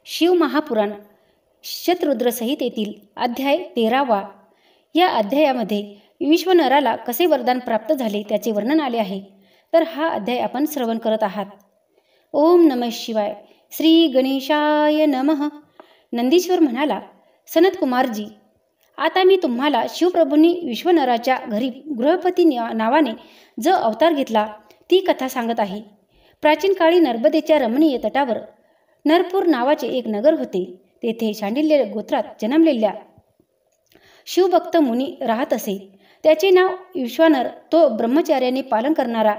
शिव महापुराण शतरुद्र संहितेतील अध्याय 13वा. या अध्यायामध्ये विश्वनराला कसे वरदान प्राप्त झाले त्याचे वर्णन आले आहे. तर हा अध्याय आपण श्रवण करत आहात. ओम नमः शिवाय. श्री गणेशाय नमः. नंदीश्वर म्हणाला, सनत कुमारजी, आता मी तुम्हाला शिवप्रभूंनी विश्वनराच्या घरी गृहपती नावाने जो अवतार घेतला ती कथा सांगत आहे. प्राचीन काळी नर्मदेच्या रमणीय तटावर नरपूर नावाचे एक नगर होते. तेथे शांडिल्य गोत्रात जन्मलेल्या शिवभक्त मुनी राहत असे. त्याचे नाव विश्वानर. तो ब्रह्मचार्याने पालन करणारा,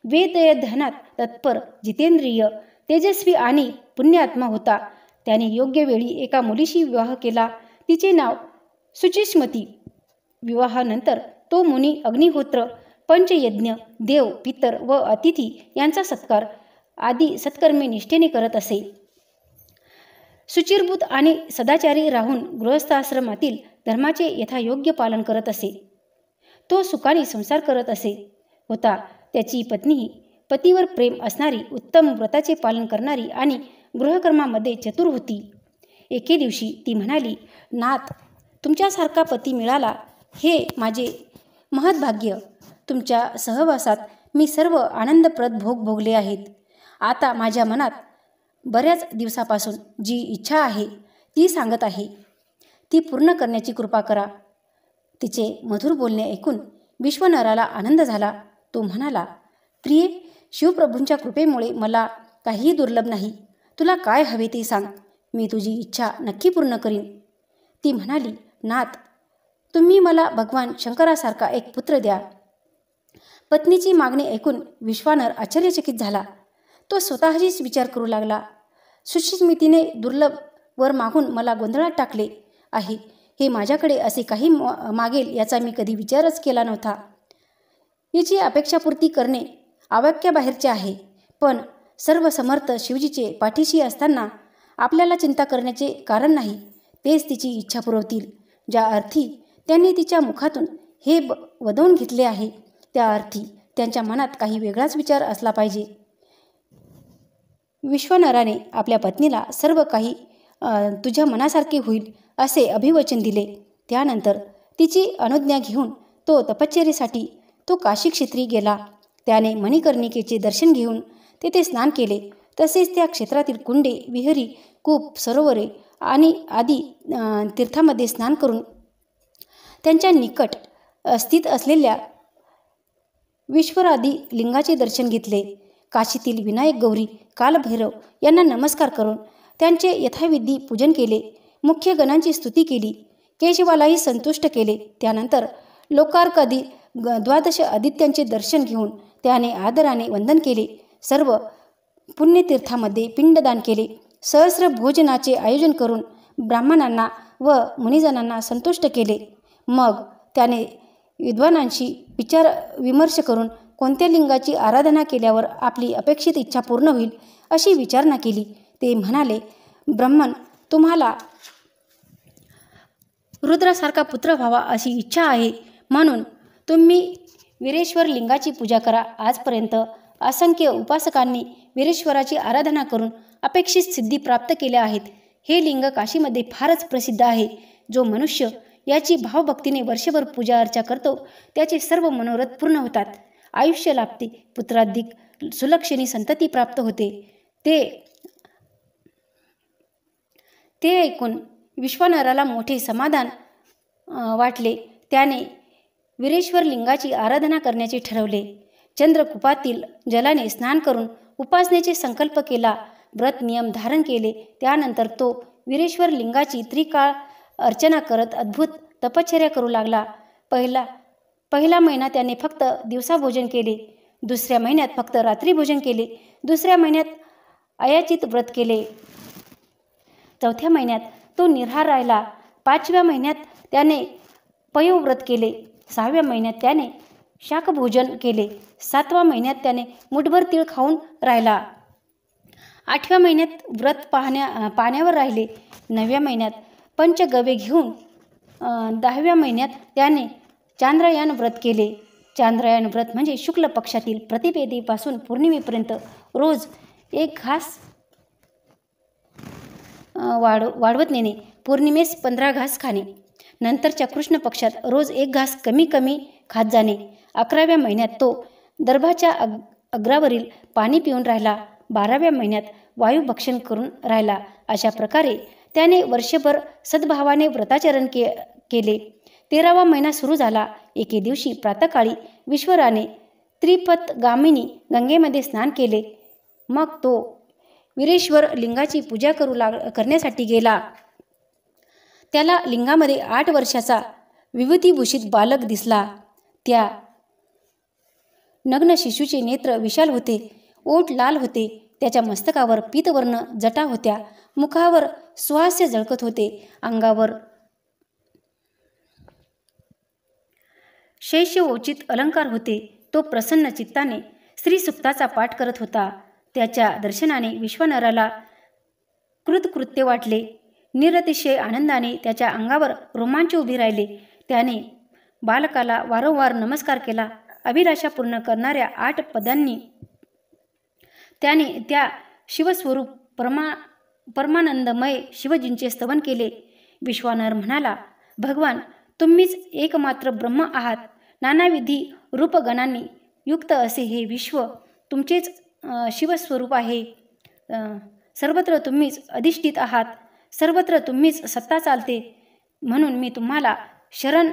वेद ध्यानात तत्पर, जितेंद्रिय, तेजस्वी आणि पुण्यात्मा होता. त्याने योग्य वेळी एका मुलीशी विवाह केला. तिचे नाव सुचिस्मती. विवाहानंतर तो मुनी अग्निहोत्र, पंचयज्ञ, देव, पितर व अतिथी यांचा सत्कार आदी सत्कर्मे निष्ठेने करत असे. शुचिर्भूत आणि सदाचारी राहून गृहस्थाश्रमातील धर्माचे यथायोग्य पालन करत असे. तो सुखाने संसार करत असे होता. त्याची पत्नीही पतीवर प्रेम असणारी, उत्तम व्रताचे पालन करणारी आणि गृहकर्मामध्ये चतुर होती. एके दिवशी ती म्हणाली, नाथ, तुमच्यासारखा पती मिळाला हे माझे महत्भाग्य. तुमच्या सहवासात मी सर्व आनंदप्रद भोग भोगले आहेत. आता माझ्या मनात बऱ्याच दिवसापासून जी इच्छा आहे ती सांगत आहे, ती पूर्ण करण्याची कृपा करा. तिचे मधुर बोलणे ऐकून विश्वनराला आनंद झाला. तो म्हणाला, प्रिये, शिवप्रभूंच्या कृपेमुळे मला काहीही दुर्लभ नाही. तुला काय हवे ते सांग, मी तुझी इच्छा नक्की पूर्ण करीन. ती म्हणाली, नाथ, तुम्ही मला भगवान शंकरासारखा एक पुत्र द्या. पत्नीची मागणी ऐकून विश्वानर आश्चर्यचकित झाला. तो स्वतःशीच विचार करू लागला, सुचिस्मितीने दुर्लभ वर मागून मला गोंधळात टाकले आहे. हे माझ्याकडे असे काही मागेल याचा मी कधी विचारच केला नव्हता. याची अपेक्षापूर्ती करणे आवाक्याबाहेरचे आहे. पण सर्व समर्थ शिवजीचे पाठीशी असताना आपल्याला चिंता करण्याचे कारण नाही. तेच तिची इच्छा पुरवतील. ज्या अर्थी त्यांनी तिच्या मुखातून हे वदवून घेतले आहे त्या अर्थी त्यांच्या मनात काही वेगळाच विचार असला पाहिजे. विश्वनराने आपल्या पत्नीला सर्व काही तुझ्या मनासारखे होईल असे अभिवचन दिले. त्यानंतर तिची अनुज्ञा घेऊन तो तपश्चर्येसाठी काशी क्षेत्री गेला. त्याने मणिकर्णिकेचे दर्शन घेऊन तेथे स्नान केले. तसेच त्या क्षेत्रातील कुंडे, विहिरी, कूप, सरोवरे आणि आदी तीर्थामध्ये स्नान करून त्यांच्या निकट स्थित असलेल्या विश्वरादी लिंगाचे दर्शन घेतले. काशीतील विनायक, गौरी, कालभैरव यांना नमस्कार करून त्यांचे यथाविधी पूजन केले. मुख्य गणांची स्तुती केली. केशवालाही संतुष्ट केले. त्यानंतर लोकार्कादी 12 आदित्यांचे दर्शन घेऊन त्याने आदराने वंदन केले. सर्व पुण्यतीर्थामध्ये पिंडदान केले. सहस्र भोजनाचे आयोजन करून ब्राह्मणांना व मुनिजनांना संतुष्ट केले. मग त्याने विद्वानांशी विचार विमर्श करून कोणत्या लिंगाची आराधना केल्यावर आपली अपेक्षित इच्छा पूर्ण होईल अशी विचारणा केली. ते म्हणाले, ब्राह्मण, तुम्हाला रुद्रासारखा पुत्र व्हावा अशी इच्छा आहे, म्हणून तुम्ही वीरेश्वर लिंगाची पूजा करा. आजपर्यंत असंख्य उपासकांनी वीरेश्वराची आराधना करून अपेक्षित सिद्धी प्राप्त केल्या आहेत. हे लिंग काशीमध्ये फारच प्रसिद्ध आहे. जो मनुष्य याची भावभक्तीने वर्षभर पूजा अर्चा करतो त्याचे सर्व मनोरथ पूर्ण होतात. आयुष्य लाभते. पुत्राधिक सुलक्षणी संतती प्राप्त होते. ते ऐकून विश्वनराला मोठे समाधान वाटले. त्याने वीरेश्वर लिंगाची आराधना करण्याचे ठरवले. चंद्रकूपातील जलाने स्नान करून उपासनेचे संकल्प केला. व्रत नियम धारण केले. त्यानंतर तो वीरेश्वर लिंगाची त्रिकाळ अर्चना करत अद्भुत तपश्चर्या करू लागला. पहिला महिना त्याने फक्त दिवसा भोजन केले. दुसऱ्या महिन्यात फक्त रात्री भोजन केले. दुसऱ्या महिन्यात अयाचित व्रत केले. चौथ्या महिन्यात तो निराहार राहिला. 5व्या महिन्यात त्याने पयोव्रत केले. 6व्या महिन्यात त्याने शाकभोजन केले. 7व्या महिन्यात त्याने मुठभर तीळ खाऊन राहिला. 8व्या महिन्यात व्रत पाण्यावर राहिले. 9व्या महिन्यात पंचगव्य घेऊन 10व्या महिन्यात त्याने चांद्रयान व्रत केले. चांद्रयान व्रत म्हणजे शुक्ल पक्षातील प्रतिपदेपासून पौर्णिमेपर्यंत रोज एक घास वाढवत नेणे, पौर्णिमेस 15 घास खाणे, नंतरच्या कृष्ण पक्षात रोज 1 घास कमी कमी खात जाणे, 11व्या महिन्यात तो दर्भाच्या अग्रावरील पाणी पिऊन राहिला, 12व्या महिन्यात वायू भक्षण करून राहिला. अशा प्रकारे त्याने वर्षभर सद्भावाने व्रताचरण केले. 13वा महिना सुरू झाला. एके दिवशी प्रातःकाळी विश्वराने त्रिपथगामिनी गंगेमध्ये स्नान केले. मग तो वीरेश्वर लिंगाची पूजा करण्यासाठी गेला. त्याला लिंगामध्ये 8 वर्षाचा विभूतिभूषित बालक दिसला. त्या नग्न शिशूचे नेत्र विशाल होते, ओठ लाल होते, त्याच्या मस्तकावर पीतवर्ण जटा होत्या, मुखावर सुहास्य झळकत होते, अंगावर शैशवोचित अलंकार होते. तो प्रसन्न चित्ताने श्रीसुक्ताचा पाठ करत होता. त्याच्या दर्शनाने विश्वानराला कृतकृत्य वाटले. निरतिशय आनंदाने त्याच्या अंगावर रोमांच उभी राहिले. त्याने बालकाला वारंवार नमस्कार केला. अभिलाषा पूर्ण करणाऱ्या 8 पदांनी त्याने त्या शिवस्वरूप परमानंदमय शिवजींचे स्तवन केले. विश्वानर म्हणाला, भगवान, तुम्हीच एकमात्र ब्रह्म आहात. नानाविधी रूपगणांनी युक्त असे हे विश्व तुमचेच शिवस्वरूप आहे. सर्वत्र तुम्हीच अधिष्ठित आहात, सर्वत्र तुम्हीच सत्ता चालते. म्हणून मी तुम्हाला शरण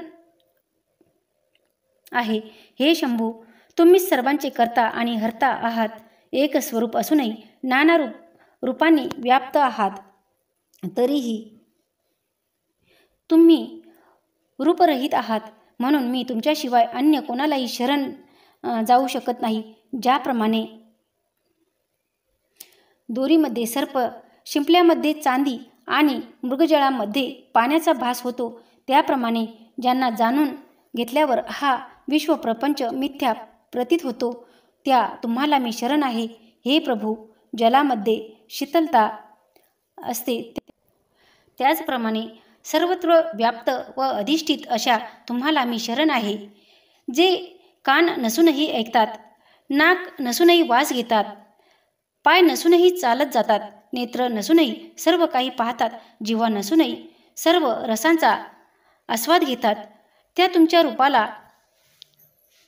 आहे. हे शंभू, तुम्हीच सर्वांचे कर्ता आणि हर्ता आहात. एक स्वरूप असूनही नाना रूपांनी व्याप्त आहात. तरीही तुम्ही रूपरहित आहात. म्हणून मी तुमच्याशिवाय अन्य कोणालाही शरण जाऊ शकत नाही. ज्याप्रमाणे दोरीमध्ये सर्प, शिंपल्यामध्ये चांदी आणि मृगजळामध्ये पाण्याचा भास होतो, त्याप्रमाणे ज्यांना जाणून घेतल्यावर हा विश्वप्रपंच मिथ्या प्रतीत होतो, त्या तुम्हाला मी शरण आहे. हे प्रभू, जलामध्ये शीतलता असते, त्याचप्रमाणे सर्वत्र व्याप्त व अधिष्ठित अशा तुम्हाला मी शरण आहे. जे कान नसूनही ऐकतात, नाक नसूनही वास घेतात, पाय नसूनही चालत जातात, नेत्र नसूनही सर्व काही पाहतात, जिव्हा नसूनही सर्व रसांचा आस्वाद घेतात, त्या तुमच्या रूपाला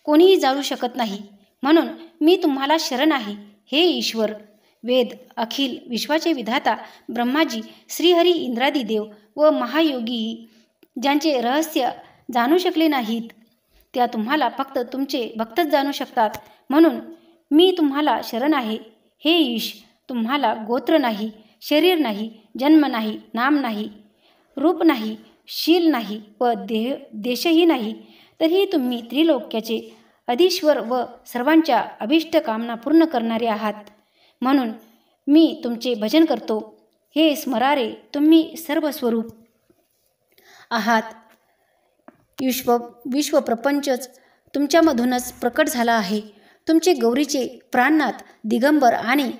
कोणीही जाळू शकत नाही. म्हणून मी तुम्हाला शरण आहे. हे ईश्वर, वेद, अखिल विश्वाचे विधाता ब्रह्माजी, श्रीहरी, इंद्रादी देव व महायोगीही ज्यांचे रहस्य जाणू शकले नाहीत, त्या तुम्हाला फक्त तुमचे भक्तच जाणू शकतात. म्हणून मी तुम्हाला शरण आहे. हे ईश, तुम्हाला गोत्र नाही, शरीर नाही, जन्म नाही, नाम नाही, रूप नाही, शील नाही व देशही नाही. तरीही तुम्ही त्रिलोक्याचे अधीश्वर व सर्वांच्या अभिष्ट कामना पूर्ण करणारे आहात. म्हणून मी तुमचे भजन करतो. हे स्मरारे, तुम्ही सर्वस्वरूप आहात. विश्वप्रपंचच तुमच्यामधूनच प्रकट झाला आहे. तुमचे गौरीचे प्राणनाथ, दिगंबर आणि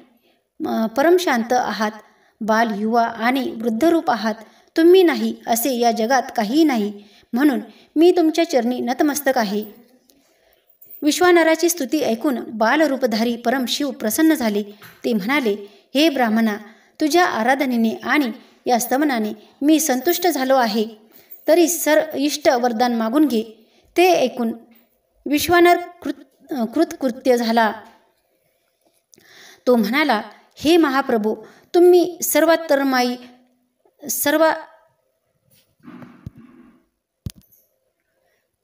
परमशांत आहात. बाल, युवा आणि वृद्धरूप आहात. तुम्ही नाही असे या जगात काहीही नाही. म्हणून मी तुमच्या चरणी नतमस्तक आहे. विश्वानराची स्तुती ऐकून बालरूपधारी परम शिव प्रसन्न झाले. ते म्हणाले, हे ब्राह्मणा, तुझ्या आराधनेने आणि या स्तवनाने मी संतुष्ट झालो आहे. तरी इष्ट वरदान मागून घे. ते ऐकून विश्वानर कृतकृत्य झाला. तो म्हणाला, हे महाप्रभू, तुम्ही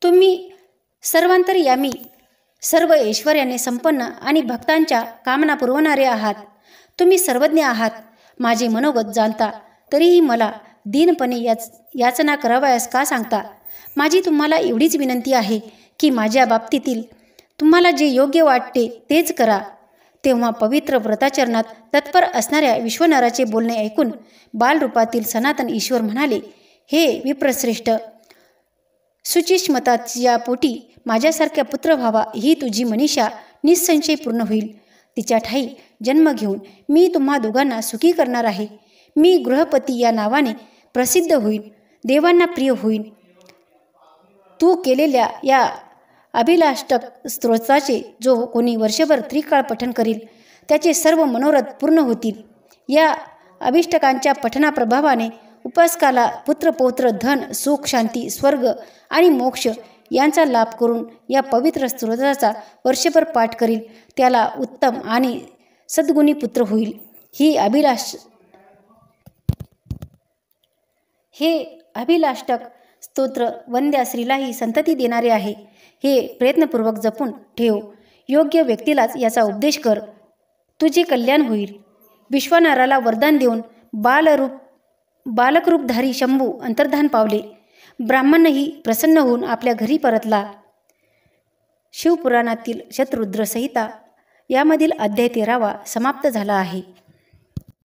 तुम्ही सर्वांतर्यामी, सर्व ऐश्वर्याने संपन्न आणि भक्तांच्या कामना पुरवणारे आहात. तुम्ही सर्वज्ञ आहात. माझे मनोगत जाणता. तरीही मला दीनपणे याचना करावयास का सांगता? माझी तुम्हाला एवढीच विनंती आहे की माझ्या बाबतीतील तुम्हाला जे योग्य वाटते तेच करा. तेव्हा पवित्र व्रताचरणात तत्पर असणाऱ्या विश्वनराचे बोलणे ऐकून बालरूपातील सनातन ईश्वर म्हणाले, हे विप्रश्रेष्ठ, सुचिष्मताच्या पोटी माझ्यासारख्या पुत्र व्हावा ही तुझी मनीषा निसंशय पूर्ण होईल. तिच्या ठाई जन्म घेऊन मी तुम्हा दोघांना सुखी करणार आहे. मी गृहपती या नावाने प्रसिद्ध होईल, देवांना प्रिय होईल. तू केलेल्या या अभिलाष्टक स्तोत्राचे जो कोणी वर्षभर त्रिकाळ पठण करील त्याचे सर्व मनोरथ पूर्ण होतील. या अभिष्टकांच्या पठणाप्रभावाने उपासकाला पुत्र पौत्र धन सुख शांती स्वर्ग आणि मोक्ष यांचा लाभ करून या पवित्र स्तोत्राचा वर्षभर पाठ करील त्याला उत्तम आणि सद्गुणी पुत्र होईल. हे अभिलाष्टक स्तोत्र वंद्या स्त्रीलाही संतती देणारे आहे. हे प्रयत्नपूर्वक जपून ठेव. योग्य व्यक्तीलाच याचा उपदेश कर. तुझे कल्याण होईल. विश्वानाराला वरदान देऊन बालकरूपधारी शंभू अंतर्धान पावले. ब्राह्मणही प्रसन्न होऊन आपल्या घरी परतला. शिवपुराणातील शतरुद्र संहिता यामधील अध्याय 13वा समाप्त झाला आहे.